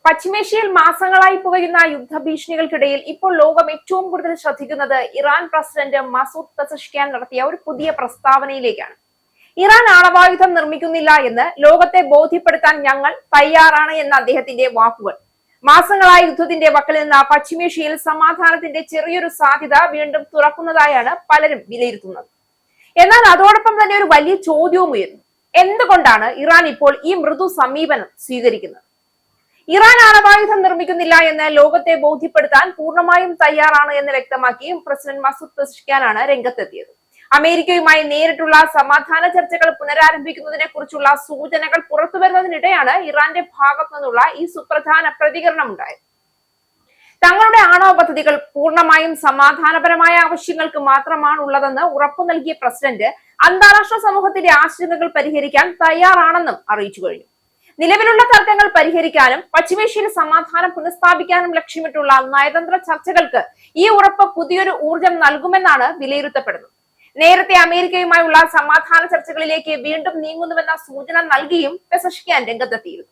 പശ്ചിമേഷ്യയിൽ മാസങ്ങളായി പുകയുന്ന യുദ്ധഭീഷണികൾക്കിടയിൽ ഇപ്പോൾ ലോകം ഏറ്റവും കൂടുതൽ ശ്രദ്ധിക്കുന്നത് ഇറാൻ പ്രസിഡന്റ് മസൂദ് പെസഷ്കിയാൻ നടത്തിയ ഒരു പുതിയ പ്രസ്താവനയിലേക്കാണ്. ഇറാൻ ആണവായുധം നിർമ്മിക്കുന്നില്ല എന്ന് ലോകത്തെ ബോധ്യപ്പെടുത്താൻ ഞങ്ങൾ തയ്യാറാണ് എന്ന അദ്ദേഹത്തിന്റെ വാക്കുകൾ മാസങ്ങളായി യുദ്ധത്തിന്റെ വക്കിൽ നിന്ന് പശ്ചിമേഷ്യയിൽ സമാധാനത്തിന്റെ ചെറിയൊരു സാധ്യത വീണ്ടും തുറക്കുന്നതായാണ് പലരും വിലയിരുത്തുന്നത്. എന്നാൽ അതോടൊപ്പം തന്നെ ഒരു വലിയ ചോദ്യവും ഉയരുന്നു. എന്തുകൊണ്ടാണ് ഇറാൻ ഇപ്പോൾ ഈ മൃദു സമീപനം സ്വീകരിക്കുന്നത്? ഇറാൻ ആണവായുധം നിർമ്മിക്കുന്നില്ല എന്ന് ലോകത്തെ ബോധ്യപ്പെടുത്താൻ പൂർണ്ണമായും തയ്യാറാണ് എന്ന് വ്യക്തമാക്കി പ്രസിഡന്റ് മസൂദ് പെസഷ്കിയാനാണ് രംഗത്തെത്തിയത്. അമേരിക്കയുമായി നേരിട്ടുള്ള സമാധാന ചർച്ചകൾ പുനരാരംഭിക്കുന്നതിനെ കുറിച്ചുള്ള സൂചനകൾ പുറത്തുവരുന്നതിനിടെയാണ് ഇറാന്റെ ഭാഗത്തു നിന്നുള്ള ഈ സുപ്രധാന പ്രതികരണം ഉണ്ടായത്. തങ്ങളുടെ ആണവ പദ്ധതികൾ പൂർണ്ണമായും സമാധാനപരമായ ആവശ്യങ്ങൾക്ക് മാത്രമാണ് ഉള്ളതെന്ന് ഉറപ്പു നൽകിയ പ്രസിഡന്റ് അന്താരാഷ്ട്ര സമൂഹത്തിന്റെ ആശങ്കകൾ പരിഹരിക്കാൻ തയ്യാറാണെന്നും അറിയിച്ചു കഴിഞ്ഞു. നിലവിലുള്ള തർക്കങ്ങൾ പരിഹരിക്കാനും പശ്ചിമേഷ്യയിൽ സമാധാനം പുനഃസ്ഥാപിക്കാനും ലക്ഷ്യമിട്ടുള്ള നയതന്ത്ര ചർച്ചകൾക്ക് ഈ ഉറപ്പ് പുതിയൊരു ഊർജം നൽകുമെന്നാണ് വിലയിരുത്തപ്പെടുന്നത്. നേരത്തെ അമേരിക്കയുമായുള്ള സമാധാന ചർച്ചകളിലേക്ക് വീണ്ടും നീങ്ങുന്നുവെന്ന സൂചന നൽകിയും പെസഷ്കിയാൻ രംഗത്തെത്തിയിരുന്നു.